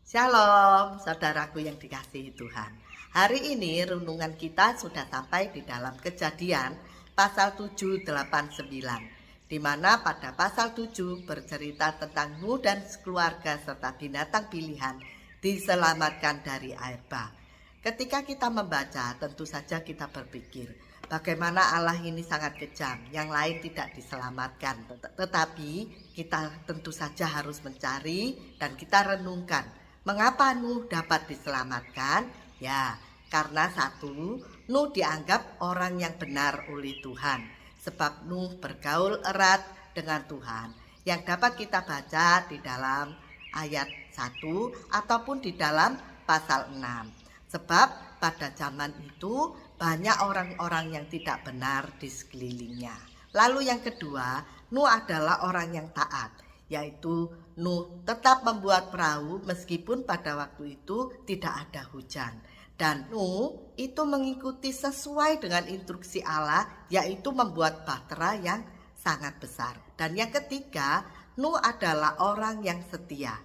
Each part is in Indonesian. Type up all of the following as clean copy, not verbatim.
Shalom, saudaraku yang dikasihi Tuhan. Hari ini renungan kita sudah sampai di dalam Kejadian pasal 7, 8, 9, di mana pada pasal 7 bercerita tentang Nuh dan keluarga serta binatang pilihan diselamatkan dari air bah. Ketika kita membaca, tentu saja kita berpikir, bagaimana Allah ini sangat kejam, yang lain tidak diselamatkan. Tetapi kita tentu saja harus mencari dan kita renungkan, mengapa Nuh dapat diselamatkan? Ya, karena satu, Nuh dianggap orang yang benar oleh Tuhan. Sebab Nuh bergaul erat dengan Tuhan. Yang dapat kita baca di dalam ayat 1 ataupun di dalam pasal 6. Sebab pada zaman itu banyak orang-orang yang tidak benar di sekelilingnya. Lalu yang kedua, Nuh adalah orang yang taat, yaitu Nuh tetap membuat perahu meskipun pada waktu itu tidak ada hujan. Dan Nuh itu mengikuti sesuai dengan instruksi Allah, yaitu membuat bahtera yang sangat besar. Dan yang ketiga, Nuh adalah orang yang setia.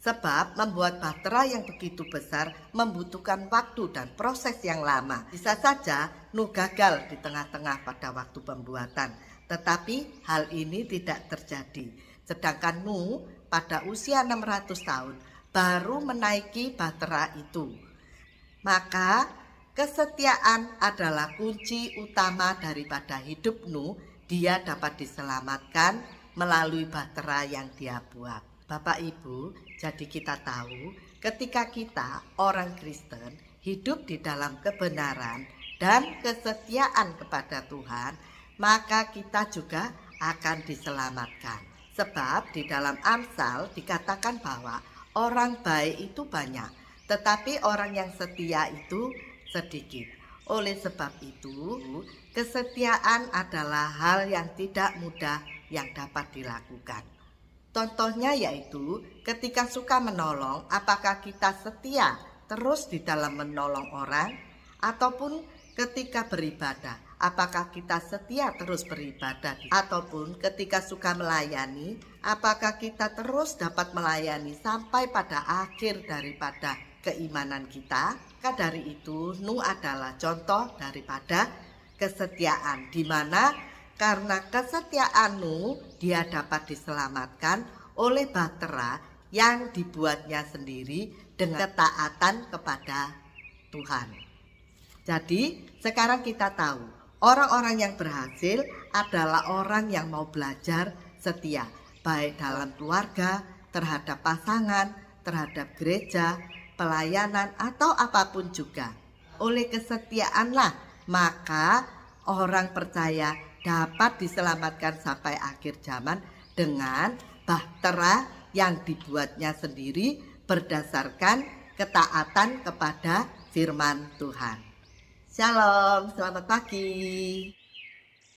Sebab membuat bahtera yang begitu besar membutuhkan waktu dan proses yang lama. Bisa saja Nuh gagal di tengah-tengah pada waktu pembuatan, tetapi hal ini tidak terjadi. Sedangkan Nuh pada usia 600 tahun baru menaiki bahtera itu. Maka kesetiaan adalah kunci utama daripada hidup Nuh. Dia dapat diselamatkan melalui bahtera yang dia buat. Bapak Ibu, jadi kita tahu ketika kita orang Kristen hidup di dalam kebenaran dan kesetiaan kepada Tuhan, maka kita juga akan diselamatkan. Sebab di dalam Amsal dikatakan bahwa orang baik itu banyak, tetapi orang yang setia itu sedikit. Oleh sebab itu, kesetiaan adalah hal yang tidak mudah yang dapat dilakukan. Contohnya yaitu ketika suka menolong, apakah kita setia terus di dalam menolong orang? Ataupun ketika beribadah, apakah kita setia terus beribadah? Ataupun ketika suka melayani, apakah kita terus dapat melayani sampai pada akhir daripada keimanan kita? Maka dari itu Nuh adalah contoh daripada kesetiaan, di mana karena kesetiaan Nuh dia dapat diselamatkan oleh bahtera yang dibuatnya sendiri dengan ketaatan kepada Tuhan. Jadi sekarang kita tahu orang-orang yang berhasil adalah orang yang mau belajar setia, baik dalam keluarga, terhadap pasangan, terhadap gereja, pelayanan atau apapun juga. Oleh kesetiaanlah maka orang percaya dapat diselamatkan sampai akhir zaman dengan bahtera yang dibuatnya sendiri berdasarkan ketaatan kepada firman Tuhan. Shalom, selamat pagi.